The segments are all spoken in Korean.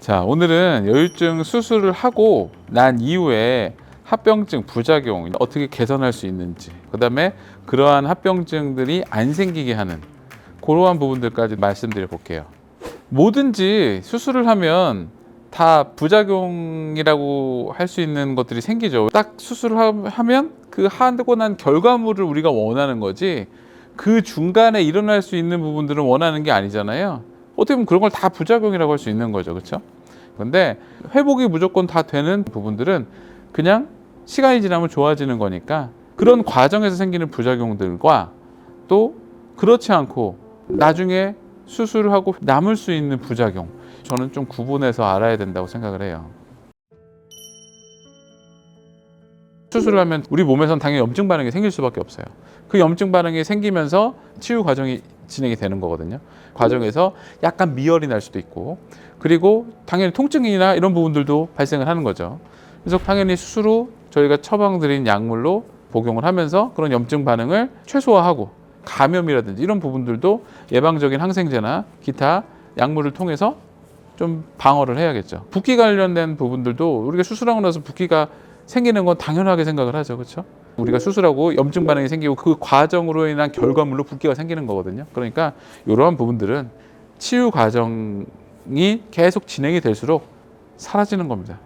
자, 오늘은 여유증 수술을 하고 난 이후에 합병증 부작용 어떻게 개선할 수 있는지, 그 다음에 그러한 합병증들이 안 생기게 하는 그러한 부분들까지 말씀드려 볼게요. 뭐든지 수술을 하면 다 부작용이라고 할 수 있는 것들이 생기죠. 딱 수술을 하면 그 하고 난 결과물을 우리가 원하는 거지, 그 중간에 일어날 수 있는 부분들은 원하는 게 아니잖아요. 어떻게 보면 그런 걸 다 부작용이라고 할 수 있는 거죠. 그렇죠? 근데 회복이 무조건 다 되는 부분들은 그냥 시간이 지나면 좋아지는 거니까, 그런 과정에서 생기는 부작용들과 또 그렇지 않고 나중에 수술을 하고 남을 수 있는 부작용, 저는 좀 구분해서 알아야 된다고 생각을 해요. 수술을 하면 우리 몸에선 당연히 염증 반응이 생길 수밖에 없어요. 그 염증 반응이 생기면서 치유 과정이 진행이 되는 거거든요. 과정에서 약간 미열이 날 수도 있고, 그리고 당연히 통증이나 이런 부분들도 발생을 하는 거죠. 그래서 당연히 수술 후 저희가 처방드린 약물로 복용을 하면서 그런 염증 반응을 최소화하고, 감염이라든지 이런 부분들도 예방적인 항생제나 기타 약물을 통해서 좀 방어를 해야겠죠. 붓기 관련된 부분들도 우리가 수술하고 나서 붓기가 생기는 건 당연하게 생각을 하죠. 그렇죠? 우리가 수술하고 염증 반응이 생기고 그 과정으로 인한 결과물로 붓기가 생기는 거거든요. 그러니까 이러한 부분들은 치유 과정이 계속 진행이 될수록 사라지는 겁니다.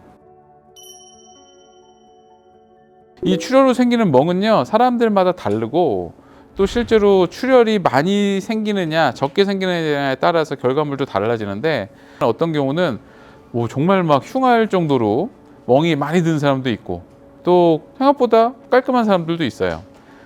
이 출혈로 생기는 멍은요, 사람들마다 다르고, 또 실제로 출혈이 많이 생기느냐 적게 생기느냐에 따라서 결과물도 달라지는데, 어떤 경우는 정말 막 흉할 정도로 멍이 많이 든 사람도 있고, 또 생각보다 깔끔한 사람들도 있어요.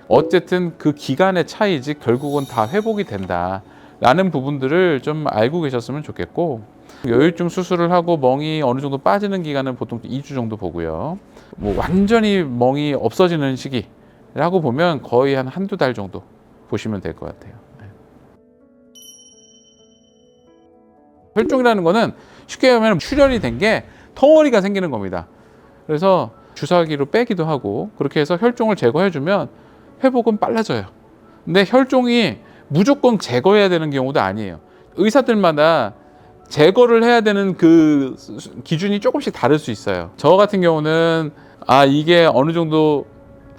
어쨌든 그 기간의 차이지 결국은 다 회복이 된다라는 부분들을 좀 알고 계셨으면 좋겠고, 여유증 수술을 하고 멍이 어느 정도 빠지는 기간은 보통 2주 정도 보고요. 완전히 멍이 없어지는 시기라고 보면 거의 한두 달 정도 보시면 될 것 같아요. 혈종이라는 거는 쉽게 하면 출혈이 된 게 덩어리가 생기는 겁니다. 그래서 주사기로 빼기도 하고 그렇게 해서 혈종을 제거해주면 회복은 빨라져요. 근데 혈종이 무조건 제거해야 되는 경우도 아니에요. 의사들마다 제거를 해야 되는 그 기준이 조금씩 다를 수 있어요. 저 같은 경우는 이게 어느 정도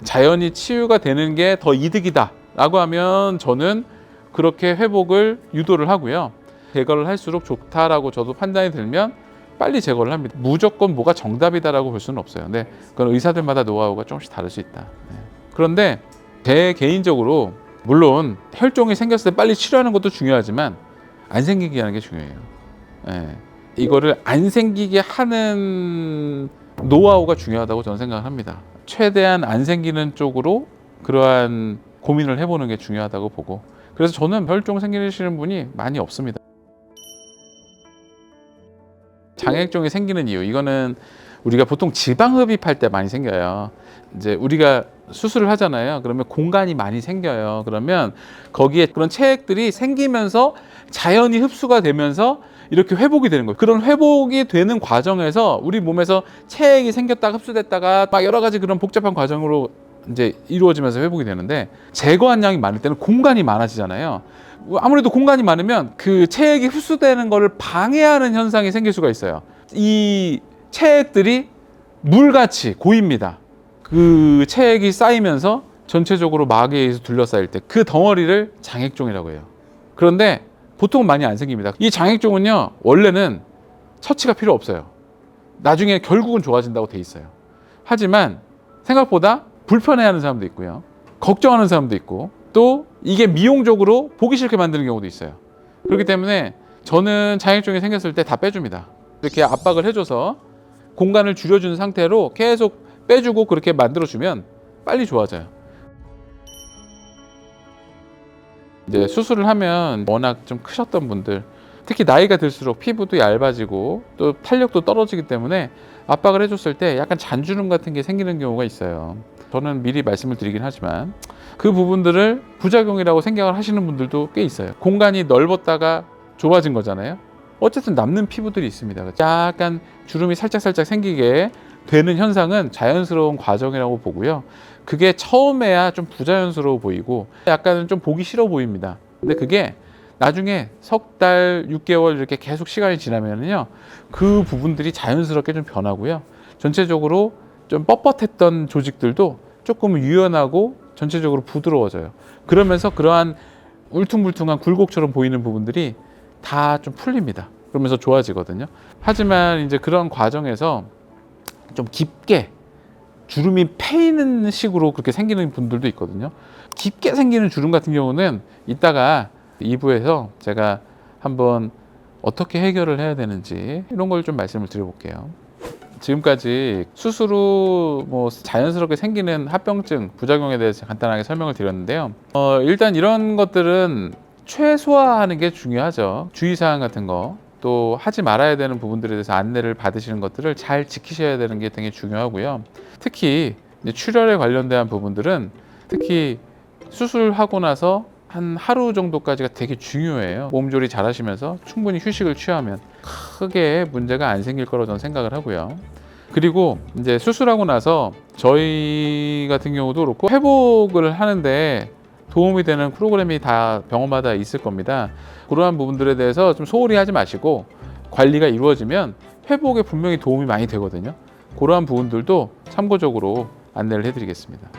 자연히 치유가 되는 게 더 이득이다 라고 하면 저는 그렇게 회복을 유도를 하고요. 제거를 할수록 좋다라고 저도 판단이 들면 빨리 제거를 합니다. 무조건 뭐가 정답이다라고 볼 수는 없어요. 근데 그건 의사들마다 노하우가 조금씩 다를 수 있다. 그런데 제 개인적으로 물론 혈종이 생겼을 때 빨리 치료하는 것도 중요하지만 안 생기게 하는 게 중요해요. 이거를 안 생기게 하는 노하우가 중요하다고 저는 생각을 합니다. 최대한 안 생기는 쪽으로 그러한 고민을 해보는 게 중요하다고 보고, 그래서 저는 혈종 생기시는 분이 많이 없습니다. 장액종이 생기는 이유, 이거는 우리가 보통 지방흡입할 때 많이 생겨요. 이제 우리가 수술을 하잖아요. 그러면 공간이 많이 생겨요. 그러면 거기에 그런 체액들이 생기면서 자연히 흡수가 되면서 이렇게 회복이 되는 거예요. 그런 회복이 되는 과정에서 우리 몸에서 체액이 생겼다가 흡수됐다가 막 여러 가지 그런 복잡한 과정으로 이제 이루어지면서 회복이 되는데, 제거한 양이 많을 때는 공간이 많아지잖아요. 아무래도 공간이 많으면 그 체액이 흡수되는 것을 방해하는 현상이 생길 수가 있어요. 이 체액들이 물같이 고입니다. 그 체액이 쌓이면서 전체적으로 막에 의해서 둘러싸일 때 그 덩어리를 장액종이라고 해요. 그런데 보통은 많이 안 생깁니다. 이 장액종은요, 원래는 처치가 필요 없어요. 나중에 결국은 좋아진다고 돼 있어요. 하지만 생각보다 불편해하는 사람도 있고요, 걱정하는 사람도 있고, 또 이게 미용적으로 보기 싫게 만드는 경우도 있어요. 그렇기 때문에 저는 장액종이 생겼을 때 다 빼줍니다. 이렇게 압박을 해줘서 공간을 줄여주는 상태로 계속 빼주고 그렇게 만들어주면 빨리 좋아져요. 이제 수술을 하면 워낙 좀 크셨던 분들, 특히 나이가 들수록 피부도 얇아지고 또 탄력도 떨어지기 때문에 압박을 해줬을 때 약간 잔주름 같은 게 생기는 경우가 있어요. 저는 미리 말씀을 드리긴 하지만 그 부분들을 부작용이라고 생각을 하시는 분들도 꽤 있어요. 공간이 넓었다가 좁아진 거잖아요. 어쨌든 남는 피부들이 있습니다. 약간 주름이 살짝 생기게 되는 현상은 자연스러운 과정이라고 보고요. 그게 처음에야 좀 부자연스러워 보이고 약간은 좀 보기 싫어 보입니다. 근데 그게 나중에 석 달, 6개월 이렇게 계속 시간이 지나면요, 그 부분들이 자연스럽게 좀 변하고요. 전체적으로 좀 뻣뻣했던 조직들도 조금 유연하고 전체적으로 부드러워져요. 그러면서 그러한 울퉁불퉁한 굴곡처럼 보이는 부분들이 다 좀 풀립니다. 그러면서 좋아지거든요. 하지만 이제 그런 과정에서 좀 깊게 주름이 패이는 식으로 그렇게 생기는 분들도 있거든요. 깊게 생기는 주름 같은 경우는 이따가 2부에서 제가 한번 어떻게 해결을 해야 되는지 이런 걸 좀 말씀을 드려볼게요. 지금까지 수술 후 뭐 자연스럽게 생기는 합병증 부작용에 대해서 간단하게 설명을 드렸는데요. 일단 이런 것들은 최소화하는 게 중요하죠. 주의사항 같은 거, 또 하지 말아야 되는 부분들에 대해서 안내를 받으시는 것들을 잘 지키셔야 되는 게 되게 중요하고요. 특히 이제 출혈에 관련된 부분들은 특히 수술하고 나서 한 하루 정도까지가 되게 중요해요. 몸조리 잘 하시면서 충분히 휴식을 취하면 크게 문제가 안 생길 거라고 저는 생각을 하고요. 그리고 이제 수술하고 나서 저희 같은 경우도 그렇고 회복을 하는데 도움이 되는 프로그램이 다 병원마다 있을 겁니다. 그러한 부분들에 대해서 좀 소홀히 하지 마시고 관리가 이루어지면 회복에 분명히 도움이 많이 되거든요. 그러한 부분들도 참고적으로 안내를 해드리겠습니다.